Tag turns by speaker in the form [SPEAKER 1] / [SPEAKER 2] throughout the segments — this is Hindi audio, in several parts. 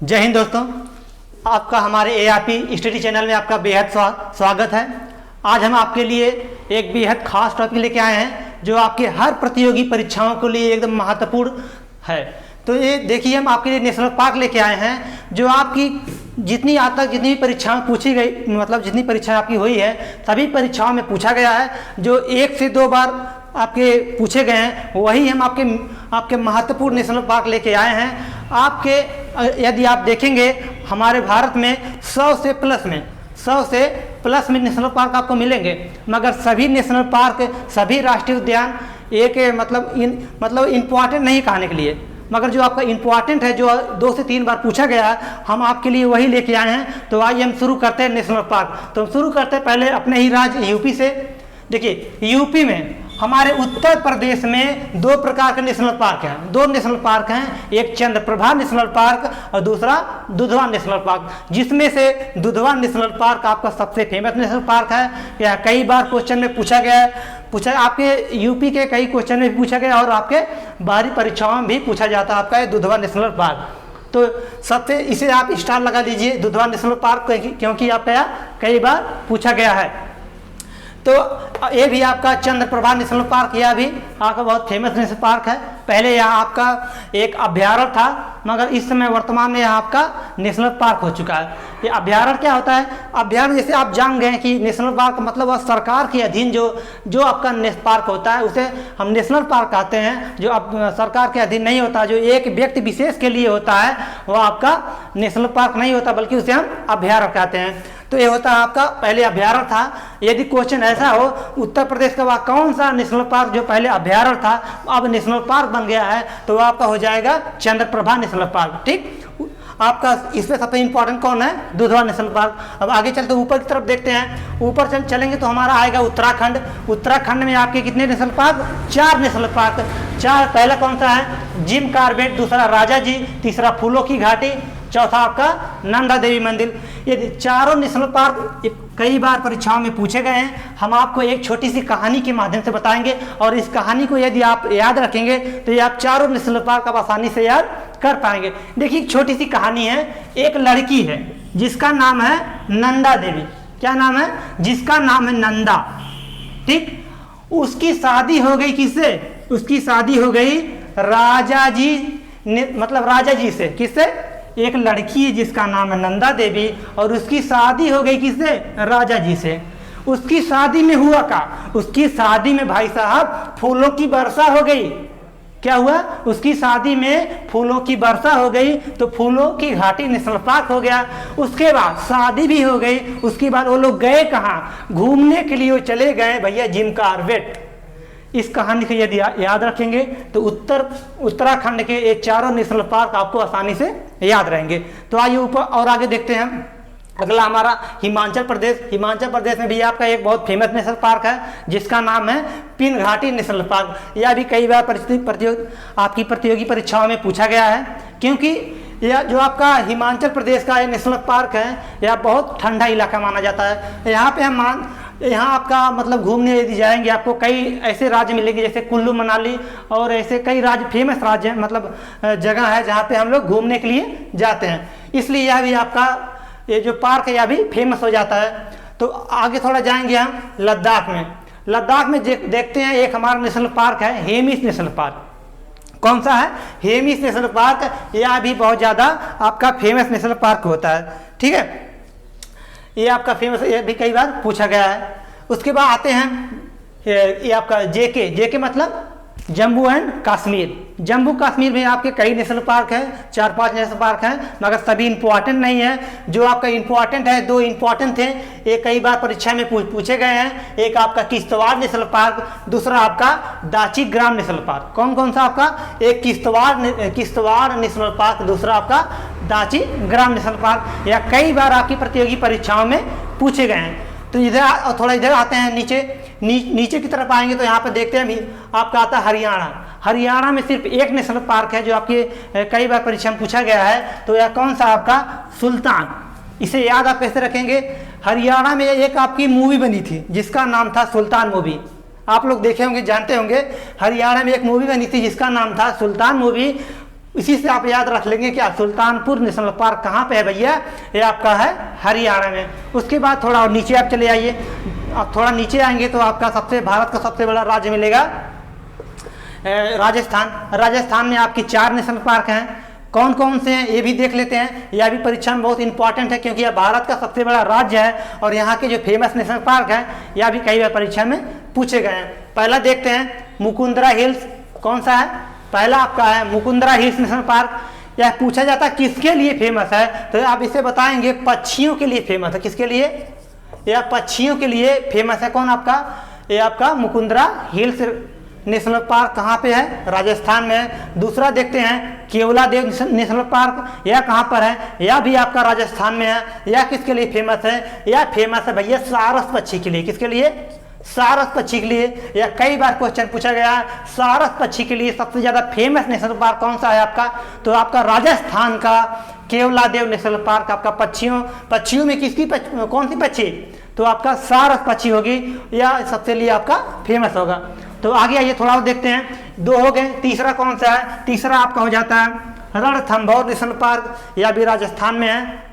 [SPEAKER 1] जय हिंद दोस्तों, आपका हमारे एआरपी स्टडी चैनल में आपका बेहद स्वागत है। आज हम आपके लिए एक बेहद खास टॉपिक लेके आए हैं जो आपके हर प्रतियोगी परीक्षाओं के लिए एकदम महत्वपूर्ण है। तो ये देखिए, हम आपके लिए नेशनल पार्क लेके आए हैं जो आपकी जितनी आज तक जितनी भी परीक्षाएं पूछी गई, मतलब जितनी परीक्षाएं आपकी हुई है सभी परीक्षाओं में पूछा गया है। जो 1 से 2 बार आपके पूछे गए हैं वही हम आपके महत्वपूर्ण नेशनल पार्क लेके आए हैं। आपके यदि आप देखेंगे हमारे भारत में 100 से प्लस में नेशनल पार्क आपको मिलेंगे, मगर सभी नेशनल पार्क, सभी राष्ट्रीय उद्यान एक मतलब इम्पॉर्टेंट नहीं कहने के लिए, मगर जो आपका इम्पॉर्टेंट है, जो 2 से 3 बार पूछा गया है, हम आपके लिए वही लेके आए हैं। तो आइए हम शुरू करते हैं नेशनल पार्क। तो हम शुरू करते हैं पहले अपने ही राज्य यूपी से। देखिए, यूपी में हमारे उत्तर प्रदेश में 2 प्रकार के नेशनल पार्क हैं। 2 नेशनल पार्क हैं, एक चंद्रप्रभा नेशनल पार्क और दूसरा दुधवा नेशनल पार्क, जिसमें से दुधवा नेशनल पार्क आपका सबसे फेमस नेशनल पार्क है। यह कई बार क्वेश्चन में पूछा गया है, आपके यूपी के कई क्वेश्चन में भी पूछा गया और आपके बाहरी परीक्षाओं में भी पूछा जाता है आपका दुधवा नेशनल पार्क। तो सबसे इसे आप स्टार लगा दीजिए, दुधवा नेशनल पार्क, क्योंकि आपका कई बार पूछा गया है। तो ये भी आपका चंद्रप्रभा नेशनल पार्क, यह भी आपका बहुत फेमस नेशनल पार्क है। पहले यह आपका एक अभ्यारण्य था, मगर इस समय वर्तमान में यह आपका नेशनल पार्क हो चुका है। ये अभ्यारण्य क्या होता है? अभ्यारण्य जैसे आप जान गए कि नेशनल पार्क मतलब वह सरकार के अधीन जो आपका नेशनल पार्क होता है उसे हम नेशनल पार्क कहते हैं। जो अब सरकार के अधीन नहीं होता, जो एक व्यक्ति विशेष के लिए होता है, वह आपका नेशनल पार्क नहीं होता, बल्कि उसे हम अभ्यारण्य कहते हैं। तो ये होता है आपका पहले अभ्यारण्य था। यदि क्वेश्चन ऐसा हो उत्तर प्रदेश का वह कौन सा नेशनल पार्क जो पहले अभ्यारण्य था अब नेशनल पार्क बन गया है, तो वह आपका हो जाएगा चंद्रप्रभा नेशनल पार्क। ठीक, आपका इसमें सबसे इंपॉर्टेंट कौन है? Dudhwa national park. अब आगे चलते ऊपर की तरफ देखते हैं। ऊपर चलेंगे तो हमारा आएगा उत्तराखंड। उत्तराखंड में आपके कितने नेशनल पार्क? 4 national park. 4, पहला कौन सा है? जिम कार्बेट, दूसरा राजा जी, तीसरा फूलों की घाटी, चौथा आपका नंदा देवी मंदिर। ये चारों नेशनल पार्क कई बार परीक्षाओं में पूछे गए हैं। हम आपको एक छोटी सी कहानी के माध्यम से बताएंगे और इस कहानी को यदि आप याद रखेंगे तो ये आप चारों नेशनल पार्क आप आसानी से याद कर पाएंगे। देखिए, एक छोटी सी कहानी है। एक लड़की है जिसका नाम है नंदा देवी। क्या नाम है? जिसका नाम है नंदा। ठीक, उसकी शादी हो गई किससे? उसकी शादी हो गई राजा जी, मतलब राजा जी से। किससे? एक लड़की है जिसका नाम है नंदा देवी और उसकी शादी हो गई किससे? राजा जी से। उसकी शादी में हुआ क्या? उसकी शादी में भाई साहब फूलों की वर्षा हो गई। क्या हुआ? उसकी शादी में फूलों की वर्षा हो गई, तो फूलों की घाटी नेशनल पार्क हो गया। उसके बाद शादी भी हो गई। उसके बाद वो लोग गए कहाँ? घूमने के लिए वो चले गए भैया जिम कार्बेट। इस कहानी को यदि याद रखेंगे तो उत्तराखंड के ये चारों नेशनल पार्क आपको आसानी से याद रहेंगे। तो आइए ऊपर और आगे देखते हैं। अगला हमारा हिमाचल प्रदेश। हिमाचल प्रदेश में भी आपका एक बहुत फेमस नेशनल पार्क है जिसका नाम है पिन घाटी नेशनल पार्क। यह भी कई बार आपकी प्रतियोगी परीक्षाओं में पूछा गया है, क्योंकि यह जो आपका हिमाचल प्रदेश का नेशनल पार्क है यह बहुत ठंडा इलाका माना जाता है। यहाँ आपका मतलब घूमने यदि जाएंगे आपको कई ऐसे राज्य मिलेंगे जैसे कुल्लू मनाली और ऐसे कई राज्य फेमस राज्य मतलब जगह है जहाँ पे हम लोग घूमने के लिए जाते हैं। इसलिए यह भी आपका ये जो पार्क है यह भी फेमस हो जाता है। तो आगे थोड़ा जाएंगे हम लद्दाख में। लद्दाख में देखते हैं एक हमारा नेशनल पार्क है हेमिस नेशनल पार्क। कौन सा है? Hemis national park. यह भी बहुत ज़्यादा आपका फेमस नेशनल पार्क होता है। ठीक है, ये आपका फेमस, ये भी कई बार पूछा गया है। उसके बाद आते हैं ये आपका जेके मतलब जम्मू एंड कश्मीर। जम्मू कश्मीर में आपके कई नेशनल पार्क हैं, 4-5 नेशनल पार्क हैं, मगर सभी इंपॉर्टेंट नहीं है। जो आपका इंपॉर्टेंट है, 2 इंपॉर्टेंट थे, ये कई बार परीक्षा में पूछे गए हैं। एक आपका किश्तवाड़ नेशनल पार्क, दूसरा आपका दाची ग्राम नेशनल पार्क। कौन सा आपका? एक किश्तवाड़ नेशनल पार्क, दूसरा आपका दाची ग्राम नेशनल पार्क। यह कई बार आपकी प्रतियोगी परीक्षाओं में पूछे गए हैं। तो इधर थोड़ा इधर आते हैं, नीचे की तरफ आएंगे तो यहाँ पर देखते हैं आपका आता है हरियाणा। हरियाणा में सिर्फ एक नेशनल पार्क है जो आपके कई बार परीक्षा में पूछा गया है। तो यह कौन सा? आपका सुल्तान। इसे याद आप कैसे रखेंगे? हरियाणा में एक आपकी मूवी बनी थी जिसका नाम था सुल्तान मूवी। आप लोग देखे होंगे, जानते होंगे। हरियाणा में एक मूवी बनी थी जिसका नाम था सुल्तान मूवी। इसी से आप याद रख लेंगे कि सुल्तानपुर नेशनल पार्क कहाँ पे है भैया, ये आपका है हरियाणा में। उसके बाद थोड़ा और नीचे आप चले आइए, आप थोड़ा नीचे आएंगे तो आपका भारत का सबसे बड़ा राज्य मिलेगा राजस्थान। राजस्थान में आपकी 4 नेशनल पार्क हैं। कौन कौन से हैं ये भी देख लेते हैं, यह भी परीक्षा में बहुत इंपॉर्टेंट है क्योंकि यह भारत का सबसे बड़ा राज्य है और यहाँ के जो फेमस नेशनल पार्क है यह भी कई बार परीक्षा में पूछे गए हैं। पहला देखते हैं मुकुंदरा हिल्स, कौन सा है, पहला आपका है मुकुंदरा हिल्स नेशनल पार्क। यह पूछा जाता है किसके लिए फेमस है, तो आप इसे बताएंगे पक्षियों के लिए फेमस है। किसके लिए, यह पक्षियों के लिए फेमस है। कौन आपका, ये आपका मुकुंदरा हिल्स नेशनल पार्क कहाँ पे है, राजस्थान में है। दूसरा देखते हैं केवलादेव नेशनल पार्क, यह कहाँ पर है, यह भी आपका राजस्थान में है। यह किसके लिए फेमस है, यह फेमस है भैया सारस पक्षी के लिए। किसके लिए, सारस पक्षी के लिए। यह कई बार क्वेश्चन पूछा गया है, सारस पक्षी के लिए सबसे ज्यादा फेमस नेशनल पार्क कौन सा है आपका, तो आपका राजस्थान का केवलादेव नेशनल पार्क आपका पक्षियों में किसकी कौन सी पक्षी, तो आपका सारस पक्षी होगी, यह सबसे लिए आपका फेमस होगा। तो आगे आइए थोड़ा और देखते हैं, 2 हो गए। तीसरा कौन सा है, तीसरा आपका हो जाता है रणथंभौर नेशनल पार्क, यह भी राजस्थान में है,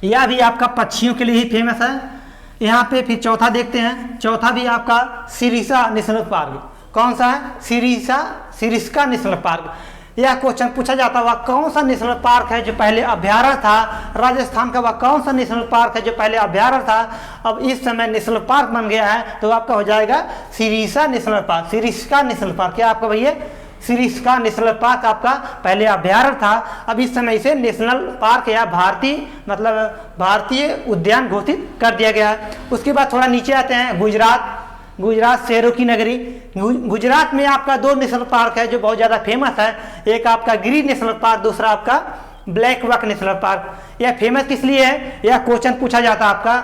[SPEAKER 1] यह भी आपका पक्षियों के लिए ही फेमस है। यहाँ पे फिर चौथा देखते हैं, चौथा भी आपका सिरिसा नेशनल पार्क, कौन सा है, सिरिस्का नेशनल पार्क। यह क्वेश्चन पूछा जाता है वह कौन सा नेशनल पार्क है जो पहले अभ्यारण्य था, राजस्थान का वह कौन सा नेशनल पार्क है जो पहले अभ्यारण्य था अब इस समय नेशनल पार्क बन गया है, तो आपका हो जाएगा Sirisa national park, Sariska national park. क्या आपका भैया, सिरिस्का नेशनल पार्क आपका पहले अभ्यारण्य था, अब इस समय इसे नेशनल पार्क या भारतीय उद्यान घोषित कर दिया गया है। उसके बाद थोड़ा नीचे आते हैं, गुजरात शेरों की नगरी। गुजरात में आपका 2 नेशनल पार्क है जो बहुत ज़्यादा फेमस है, एक आपका गिर नेशनल पार्क, दूसरा आपका ब्लैक बक नेशनल पार्क। यह फेमस किस लिए है, यह क्वेश्चन पूछा जाता है आपका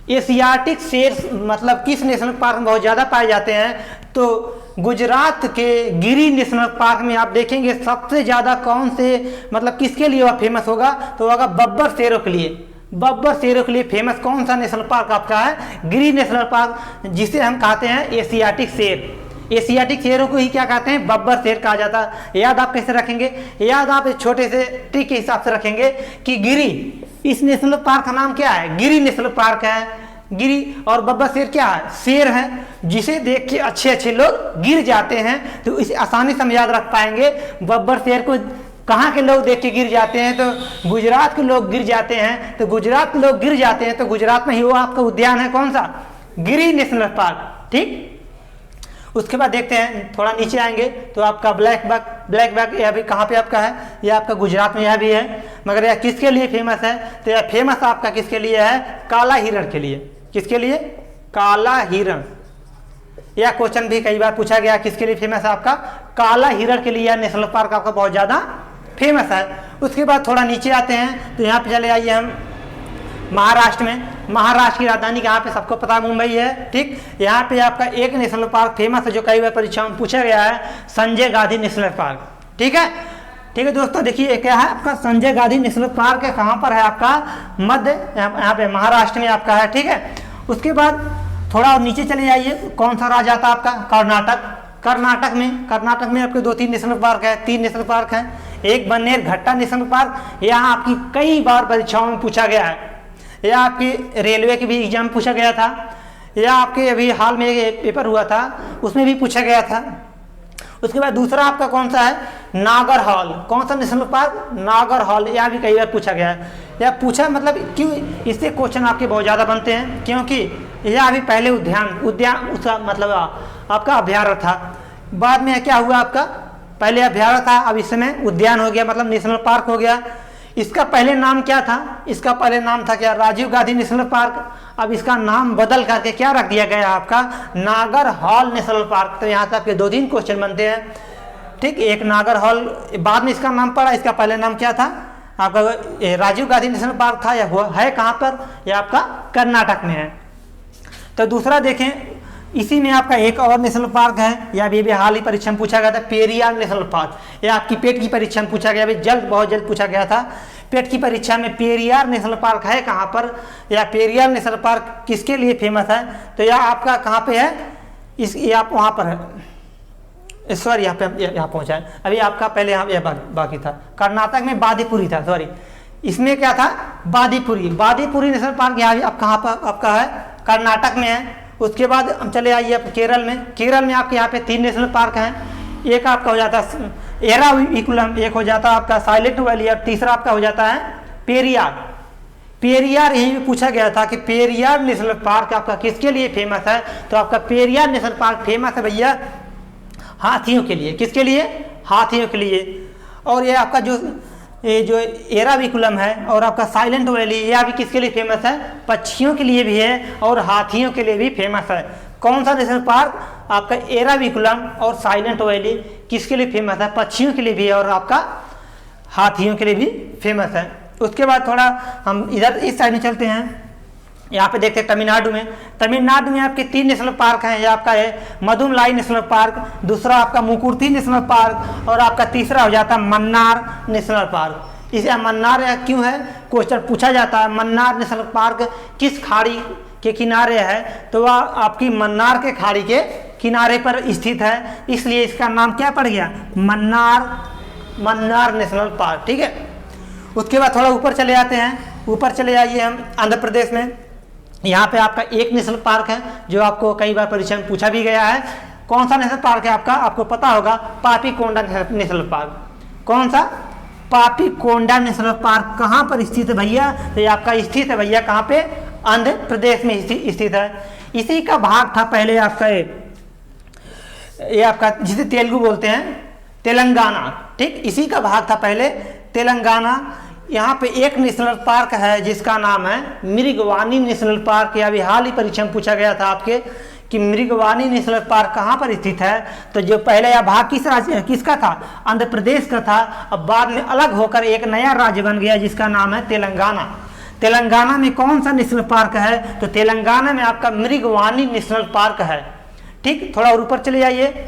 [SPEAKER 1] एशियाटिक शेर मतलब किस नेशनल पार्क में बहुत ज़्यादा पाए जाते हैं, तो गुजरात के गिरी नेशनल पार्क में आप देखेंगे सबसे ज़्यादा कौन से मतलब किसके लिए वह फेमस होगा, तो होगा बब्बर शेरों के लिए। बब्बर शेरों के लिए फेमस कौन सा नेशनल पार्क आपका है, गिरी नेशनल पार्क, जिसे हम कहते हैं एशियाटिक शेर। एशियाटिक शेरों को ही क्या कहते हैं, बब्बर शेर कहा जाता है। याद आप कैसे रखेंगे, याद आप एक छोटे से ट्रिक के हिसाब से रखेंगे कि गिरी, इस नेशनल पार्क का नाम क्या है, गिरी नेशनल पार्क है, गिरी, और बब्बर शेर क्या है, शेर है, जिसे देख के अच्छे लोग गिर जाते हैं। तो इसे आसानी से हम याद रख पाएंगे, बब्बर शेर को कहाँ के लोग देख के गिर जाते हैं, तो गुजरात के लोग गिर जाते हैं। तो गुजरात के लोग गिर जाते हैं तो गुजरात में ही वो आपका उद्यान है, कौन सा, गिरी नेशनल पार्क। ठीक, उसके बाद देखते हैं थोड़ा नीचे आएंगे तो आपका ब्लैक बक यह भी कहाँ पे आपका है, यह आपका गुजरात में यह भी है, मगर यह किसके लिए फेमस है, तो यह फेमस आपका किसके लिए है, काला हिरण के लिए। किसके लिए, काला हिरण। यह क्वेश्चन भी कई बार पूछा गया, किसके लिए फेमस है आपका, काला हिरण के लिए यह नेशनल पार्क आपका बहुत ज़्यादा फेमस है। उसके बाद थोड़ा नीचे आते हैं तो यहाँ पे चले आइए हम महाराष्ट्र में। महाराष्ट्र की राजधानी कहाँ पे सबको पता मुंबई है। ठीक, यहाँ पे आपका एक नेशनल पार्क फेमस है जो कई बार परीक्षाओं में पूछा गया है, संजय गांधी नेशनल पार्क। ठीक है दोस्तों, देखिए क्या है आपका संजय गांधी नेशनल पार्क है, कहाँ पर है आपका, यहाँ पे महाराष्ट्र में आपका है। ठीक है, उसके बाद थोड़ा और नीचे चले जाइए, कौन सा राज्य आता है आपका, कर्नाटक में आपके 2-3 नेशनल पार्क है, 3 नेशनल पार्क हैं। एक बन्नेरघट्टा नेशनल पार्क, यहाँ आपकी कई बार परीक्षाओं में पूछा गया है, यह आपकी रेलवे के भी एग्जाम पूछा गया था, यह आपके अभी हाल में एक पेपर हुआ था उसमें भी पूछा गया था। उसके बाद दूसरा आपका कौन सा है, नागरहॉल। कौन सा नेशनल पार्क, नागरहॉल, यह भी कई बार पूछा गया है। यह पूछा मतलब क्यों, इससे क्वेश्चन आपके बहुत ज़्यादा बनते हैं, क्योंकि यह अभी पहले उद्यान उसका मतलब आपका अभ्यारण्य था, बाद में क्या हुआ आपका, पहले अभ्यारण्य था अब इस समय उद्यान हो गया, मतलब नेशनल पार्क हो गया। इसका पहले नाम क्या था, इसका पहले नाम था क्या, राजीव गांधी नेशनल पार्क, अब इसका नाम बदल करके क्या रख दिया गया आपका, नागरहॉल नेशनल पार्क। तो यहाँ तक के 2-3 क्वेश्चन बनते हैं। ठीक, एक नागरहॉल बाद में इसका नाम पड़ा, इसका पहले नाम क्या था आपका, राजीव गांधी नेशनल पार्क था, या है कहाँ पर, यह आपका कर्नाटक में है। तो दूसरा देखें, इसी में आपका एक और नेशनल पार्क है, या भी हाल ही परीक्षा में पूछा गया था, पेरियार नेशनल पार्क। यह आपकी पेट की परीक्षा में पूछा गया, बहुत जल्द पूछा गया था पेट की परीक्षा में, पेरियार नेशनल पार्क है कहाँ पर, या पेरियार नेशनल पार्क किसके लिए फेमस है, तो यह आपका कहाँ पे है, ये आप वहाँ पर है, सॉरी यहाँ पहुँचा है, अभी आपका पहले यहाँ बाकी था। कर्नाटक में बादीपुरी था, सॉरी, इसमें क्या था, बादीपुरी नेशनल पार्क यहाँ आप कहाँ पर आपका है, कर्नाटक में है। उसके बाद हम चले आइए केरल में आपके यहाँ पे 3 नेशनल पार्क हैं। एक आपका हो जाता है एराविकुलम, एक हो जाता है आपका साइलेंट वैली, और तीसरा आपका हो जाता है पेरियार। यही भी पूछा गया था कि पेरियार नेशनल पार्क आपका किसके लिए फेमस है, तो आपका पेरियार नेशनल पार्क फेमस है भैया हाथियों के लिए। किसके लिए, हाथियों के लिए। और ये आपका जो एराविकुलम है और आपका साइलेंट वैली, यह भी किसके लिए फेमस है, पक्षियों के लिए भी है और हाथियों के लिए भी फेमस है। कौन सा नेशनल पार्क, आपका एराविकुलम और साइलेंट वैली किसके लिए फेमस है, पक्षियों के लिए भी है और आपका हाथियों के लिए भी फेमस है। उसके बाद थोड़ा हम इधर इस साइड में चलते हैं, यहाँ पे देखते हैं तमिलनाडु में आपके 3 नेशनल पार्क हैं। ये आपका है मदुमलाई नेशनल पार्क, दूसरा आपका मुकुर्ती नेशनल पार्क, और आपका तीसरा हो जाता है मन्नार नेशनल पार्क। इसे मन्नार क्यों है, क्वेश्चन पूछा जाता है, मन्नार नेशनल पार्क किस खाड़ी के किनारे है, तो वह आपकी मन्नार के खाड़ी के किनारे पर स्थित है, इसलिए इसका नाम क्या पड़ गया, मन्नार नेशनल पार्क। ठीक है, उसके बाद थोड़ा ऊपर चले आते हैं, ऊपर चले आइए हम आंध्र प्रदेश में। यहाँ पे आपका एक नेशनल पार्क है जो आपको कई बार परीक्षा में पूछा भी गया है। कौन सा नेशनल पार्क है आपका, आपको पता होगा, पापीकोंडा नेशनल पार्क। कौन सा, पापीकोंडा नेशनल पार्क कहाँ पर स्थित है भैया, तो ये आपका स्थित है भैया कहाँ पे, आंध्र प्रदेश में स्थित है। इसी का भाग था पहले आपका ये आपका जिसे तेलुगु बोलते हैं तेलंगाना। ठीक, इसी का भाग था पहले तेलंगाना। यहाँ पे एक नेशनल पार्क है जिसका नाम है मृगवानी नेशनल पार्क। या अभी हाल ही परीक्षा में पूछा गया था आपके कि मृगवानी नेशनल पार्क कहाँ पर स्थित है, तो जो पहले यह भाग किस राज्य किसका था, आंध्र प्रदेश का था। अब बाद में अलग होकर एक नया राज्य बन गया जिसका नाम है तेलंगाना। तेलंगाना में कौन सा नेशनल पार्क है, तो तेलंगाना में आपका मृगवानी नेशनल पार्क है। ठीक, थोड़ा और ऊपर चले जाइए,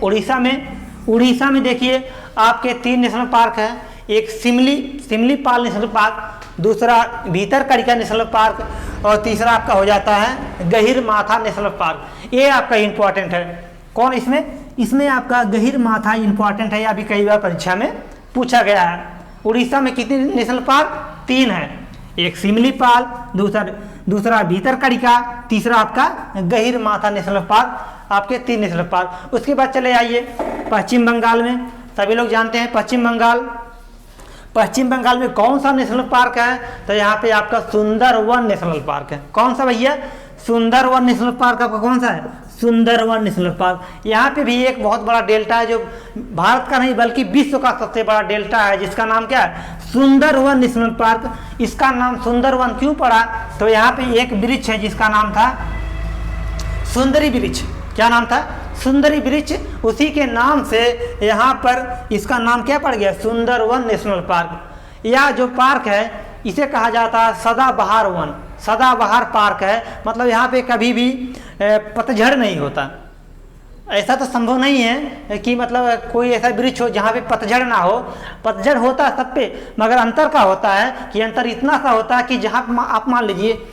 [SPEAKER 1] उड़ीसा में देखिए आपके 3 नेशनल पार्क हैं। एक सिमलीपाल नेशनल पार्क, दूसरा भीतरकनिका नेशनल पार्क, और तीसरा आपका हो जाता है गहिरमाथा नेशनल पार्क। ये आपका इंपॉर्टेंट है। कौन इसमें आपका गहिरमाथा इंपॉर्टेंट है, अभी कई बार परीक्षा में पूछा गया है। उड़ीसा में कितने नेशनल पार्क, 3 है, एक सिमलीपाल, दूसरा भीतरकनिका, तीसरा आपका गहिरमाथा नेशनल पार्क, आपके 3 नेशनल पार्क। उसके बाद चले आइए पश्चिम बंगाल में। सभी लोग जानते हैं पश्चिम बंगाल में कौन सा नेशनल पार्क है, तो यहाँ पे आपका सुंदरवन नेशनल पार्क है। कौन सा भैया, सुंदरवन नेशनल पार्क आपका कौन सा है, सुंदरवन नेशनल पार्क। यहाँ पे भी एक बहुत बड़ा डेल्टा है जो भारत का नहीं बल्कि विश्व का सबसे बड़ा डेल्टा है, जिसका नाम क्या है, सुंदरवन नेशनल पार्क। इसका नाम सुंदरवन क्यों पड़ा, तो यहाँ पे एक वृक्ष है जिसका नाम था सुंदरी वृक्ष। क्या नाम था, सुंदरी वृक्ष। उसी के नाम से यहाँ पर इसका नाम क्या पड़ गया, सुंदरवन नेशनल पार्क। यह जो पार्क है इसे कहा जाता है सदाबहार वन, सदाबहार पार्क है। मतलब यहाँ पे कभी भी पतझड़ नहीं होता। ऐसा तो संभव नहीं है कि मतलब कोई ऐसा वृक्ष हो जहाँ पे पतझड़ ना हो। पतझड़ होता है सब पे, मगर अंतर का होता है कि अंतर इतना सा होता है कि जहाँ आप मान लीजिए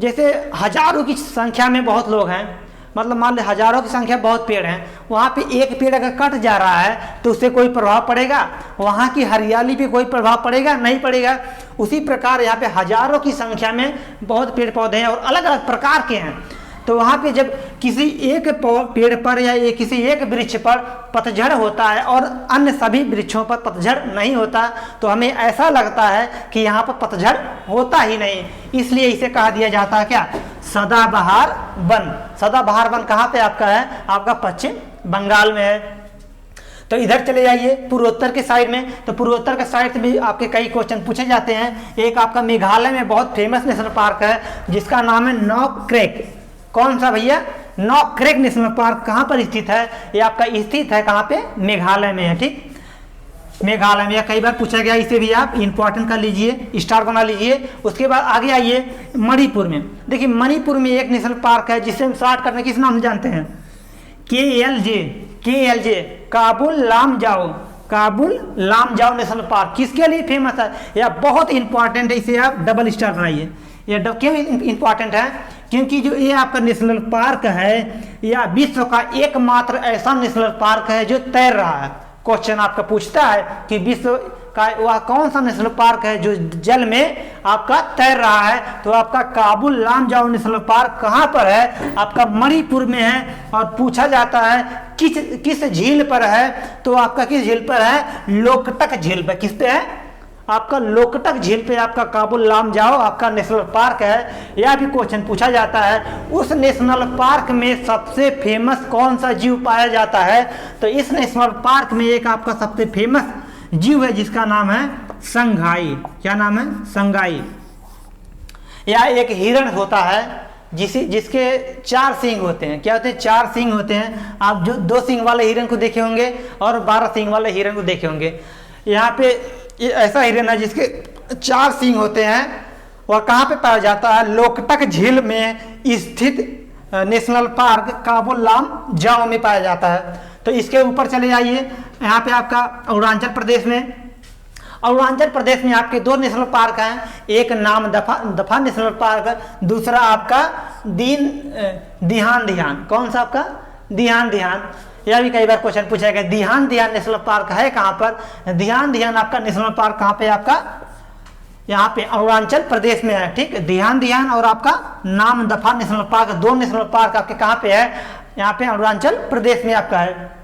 [SPEAKER 1] जैसे हजारों की संख्या में बहुत लोग हैं, मतलब मान लीजिए हजारों की संख्या बहुत पेड़ हैं, वहाँ पे एक पेड़ अगर कट जा रहा है तो उससे कोई प्रभाव पड़ेगा, वहाँ की हरियाली पे कोई प्रभाव पड़ेगा, नहीं पड़ेगा। उसी प्रकार यहाँ पे हजारों की संख्या में बहुत पेड़ पौधे हैं और अलग अलग प्रकार के हैं। तो वहाँ पे जब किसी एक पेड़ पर या किसी एक वृक्ष पर पतझड़ होता है और अन्य सभी वृक्षों पर पतझड़ नहीं होता, तो हमें ऐसा लगता है कि यहाँ पर पतझड़ होता ही नहीं। इसलिए इसे कहा दिया जाता है क्या, सदाबहार वन। सदाबहार वन कहाँ पे आपका है, आपका पश्चिम बंगाल में है। तो इधर चले जाइए पूर्वोत्तर के साइड में, तो पूर्वोत्तर के साइड से भी आपके कई क्वेश्चन पूछे जाते हैं। एक आपका मेघालय में बहुत फेमस नेशनल पार्क है जिसका नाम है नॉकरेक। कौन सा भैया, नॉकरेक नेशनल पार्क कहाँ पर स्थित है, ये आपका स्थित है कहाँ पे, मेघालय में है। ठीक, मेघालय में कई बार पूछा गया, इसे भी आप इंपॉर्टेंट कर लीजिए, स्टार बना लीजिए। उसके बाद आगे आइए मणिपुर में। देखिए मणिपुर में एक नेशनल पार्क है जिसे हम स्टार्ट करने किस नाम से जानते हैं, KLJ Kabul Lamjao national park. किसके लिए फेमस है, यह बहुत इंपॉर्टेंट है, इसे आप डबल स्टार बनाइए। यह क्यों इंपॉर्टेंट है, क्योंकि जो ये आपका नेशनल पार्क है यह विश्व का एकमात्र ऐसा नेशनल पार्क है जो तैर रहा है। क्वेश्चन आपका पूछता है कि विश्व का वह कौन सा नेशनल पार्क है जो जल में आपका तैर रहा है, तो आपका काबुल लामजाओ नेशनल पार्क कहाँ पर है, आपका मणिपुर में है। और पूछा जाता है किस झील पर है, तो आपका किस झील पर है, लोकटक झील पर। किस पे है, आपका लोकटक झील पे आपका काबुल लामजाओ आपका नेशनल पार्क है। यह भी क्वेश्चन पूछा जाता है उस नेशनल पार्क में सबसे फेमस कौन सा जीव पाया जाता है, तो इस नेशनल पार्क में एक आपका सबसे फेमस जीव है जिसका नाम है संघाई। क्या नाम है, संघाई। यह एक हिरण होता है जिसके 4 सींग होते हैं। क्या होते हैं, 4 सींग होते हैं। आप जो 2 सींग वाले हिरण को देखे होंगे और 12 सींग वाले हिरण को देखे होंगे। यहाँ पे ये ऐसा हिरण है जिसके 4 सींग होते हैं और कहाँ पे पाया जाता है, लोकटक झील में स्थित नेशनल पार्क काबुल लामजाओ में पाया जाता है। तो इसके ऊपर चले जाइए, यहाँ पे आपका अरुणाचल प्रदेश में आपके 2 नेशनल पार्क हैं। एक नाम दफा नेशनल पार्क, दूसरा आपका दिहान। कौन सा आपका, दिहान। यह भी कई बार क्वेश्चन पूछा गया, दिहान नेशनल पार्क है कहाँ पर, दिहान आपका नेशनल पार्क कहाँ पे, आपका यहाँ पे अरुणाचल प्रदेश में है। ठीक, दिहान और आपका नाम दफा नेशनल पार्क, 2 नेशनल पार्क आपके कहाँ पे है, यहाँ पे अरुणाचल प्रदेश में आपका है।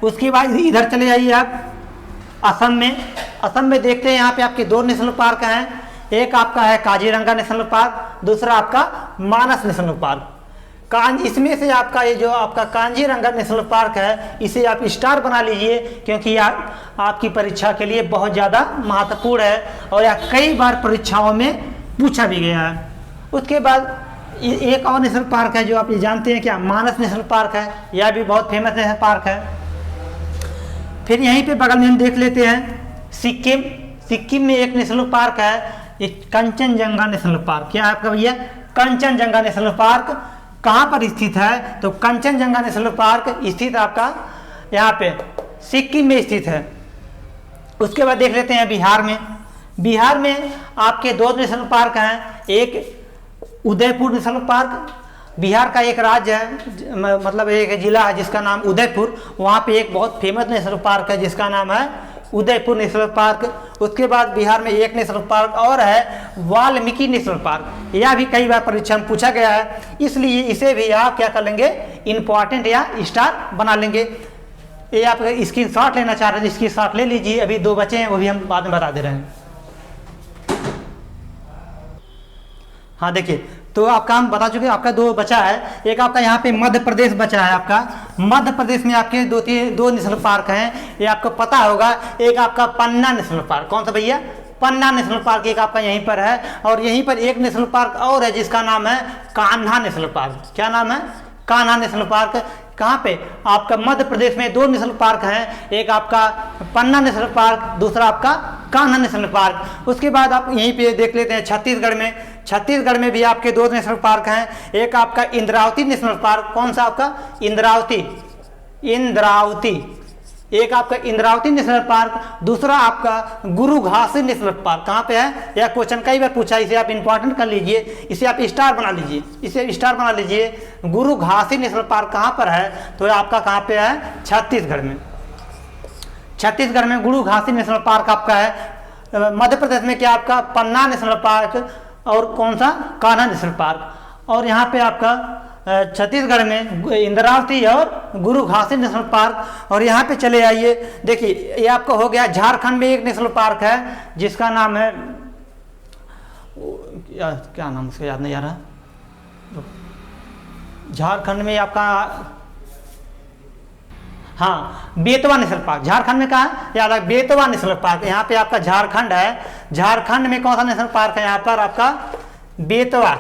[SPEAKER 1] उसके बाद इधर चले जाइए आप असम में देखते हैं यहाँ पे आपके 2 नेशनल पार्क हैं। एक आपका है काजीरंगा नेशनल पार्क, दूसरा आपका मानस नेशनल पार्क। इसमें से आपका ये जो आपका काजीरंगा नेशनल पार्क है इसे आप स्टार बना लीजिए, क्योंकि आपकी परीक्षा के लिए बहुत ज़्यादा महत्वपूर्ण है और यह कई बार परीक्षाओं में पूछा भी गया है। उसके बाद एक और नेशनल पार्क है जो आप ये जानते हैं क्या, मानस नेशनल पार्क है। यह भी बहुत फेमस नेशनल पार्क है। फिर यहीं पे बगल में हम देख लेते हैं सिक्किम में एक नेशनल पार्क है, ये कंचनजंगा नेशनल पार्क। क्या है आपका भैया, कंचनजंगा नेशनल पार्क कहाँ पर स्थित है, तो कंचनजंगा नेशनल पार्क स्थित आपका यहाँ पे सिक्किम में स्थित है। उसके बाद देख लेते हैं बिहार में आपके 2 नेशनल पार्क हैं। एक उदयपुर नेशनल पार्क, बिहार का एक राज्य है, मतलब एक जिला है जिसका नाम उदयपुर। वहाँ पे एक बहुत फेमस नेशनल पार्क है जिसका नाम है उदयपुर नेशनल पार्क। उसके बाद बिहार में एक नेशनल पार्क और है वाल्मीकि नेशनल पार्क। यह भी कई बार परीक्षा में पूछा गया है, इसलिए इसे भी आप क्या कर लेंगे, इंपॉर्टेंट या स्टार बना लेंगे। ये आप स्क्रीनशॉट लेना चाह रहे हैं, स्क्रीनशॉट ले लीजिए। अभी 2 बचे हैं, वो भी हम बाद में बता दे रहे हैं। हाँ देखिए, तो आपका हम बता चुके, आपका 2 बचा है। एक आपका यहाँ पे मध्य प्रदेश बचा है। आपका मध्य प्रदेश में आपके 2 नेशनल पार्क हैं, ये आपको पता होगा। एक आपका पन्ना नेशनल पार्क, कौन सा भैया, पन्ना नेशनल पार्क एक आपका यहीं पर है। और यहीं पर एक नेशनल पार्क और है जिसका नाम है कान्हा नेशनल पार्क। क्या नाम है, कान्हा नेशनल पार्क। कहाँ पे, आपका मध्य प्रदेश में 2 नेशनल पार्क हैं, एक आपका पन्ना नेशनल पार्क, दूसरा आपका कान्हा नेशनल पार्क। उसके बाद आप यहीं पे देख लेते हैं छत्तीसगढ़ में भी आपके 2 नेशनल पार्क हैं। एक आपका इंद्रावती नेशनल पार्क, कौन सा आपका, इंद्रावती। एक आपका इंद्रावती नेशनल पार्क, दूसरा आपका गुरु घासी नेशनल पार्क। कहाँ पे है, यह क्वेश्चन कई बार पूछा, इसे आप इंपॉर्टेंट कर लीजिए, इसे आप स्टार बना लीजिए। गुरु घासी नेशनल पार्क कहाँ पर है, तो आपका कहाँ पे है, छत्तीसगढ़ में गुरु घासी नेशनल पार्क आपका है। मध्य प्रदेश में क्या आपका पन्ना नेशनल पार्क और कौन सा, कान्हा नेशनल पार्क। और यहाँ पे आपका छत्तीसगढ़ में इंद्रावती और गुरु घासी नेशनल पार्क। और यहाँ पे चले आइए, देखिए ये आपका हो गया। झारखंड में एक नेशनल पार्क है जिसका नाम है, क्या नाम उसका याद नहीं आ रहा। झारखंड में आपका, हाँ, बेतवा नेशनल पार्क। झारखंड में कहा है, याद है, बेतवा नेशनल पार्क। यहाँ पे आपका झारखंड है, झारखंड में कौन सा नेशनल पार्क है, यहाँ पर आपका बेतवा।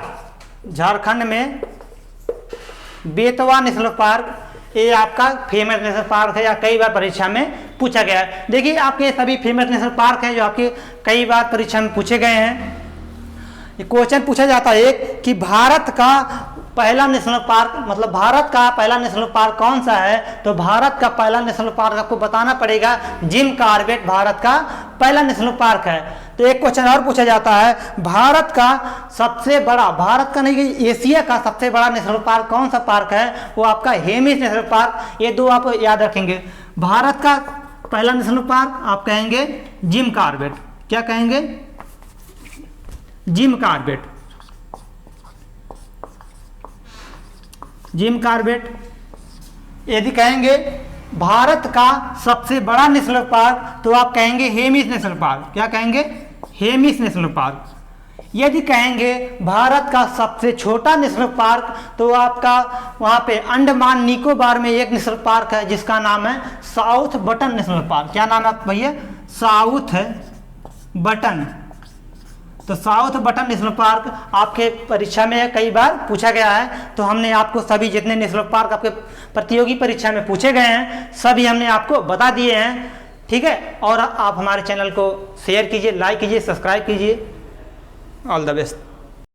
[SPEAKER 1] झारखंड में बेतवा नेशनल पार्क, ये आपका फेमस नेशनल पार्क है, या कई बार परीक्षा में पूछा गया है। देखिए आपके सभी फेमस नेशनल पार्क हैं जो आपके कई बार परीक्षा में पूछे गए हैं। क्वेश्चन पूछा जाता है कि भारत का पहला नेशनल पार्क, मतलब भारत का पहला नेशनल पार्क कौन सा है, तो भारत का पहला नेशनल पार्क आपको बताना पड़ेगा जिम कॉर्बेट भारत का पहला नेशनल पार्क है। तो एक क्वेश्चन और पूछा जाता है, भारत का सबसे बड़ा, भारत का नहीं कि एशिया का सबसे बड़ा नेशनल पार्क कौन सा पार्क है? वो आपका हेमिस नेशनल पार्क। ये दो आप याद रखेंगे। भारत का पहला नेशनल पार्क आप कहेंगे जिम कॉर्बेट। क्या कहेंगे? Jim Corbett. Jim Corbett. यदि कहेंगे भारत का सबसे बड़ा नेशनल पार्क तो आप कहेंगे हेमिस नेशनल पार्क। क्या कहेंगे? Hemis national park. यदि कहेंगे भारत का सबसे छोटा नेशनल पार्क तो आपका वहां पे अंडमान निकोबार में एक नेशनल पार्क है जिसका नाम है साउथ बटन नेशनल पार्क। क्या नाम है भैया? South button. तो साउथ बटन नेशनल पार्क आपके परीक्षा में कई बार पूछा गया है, तो हमने आपको सभी जितने नेशनल पार्क आपके प्रतियोगी परीक्षा में पूछे गए हैं सभी हमने आपको बता दिए हैं। ठीक है, और आप हमारे चैनल को शेयर कीजिए, लाइक कीजिए, सब्सक्राइब कीजिए। All the best.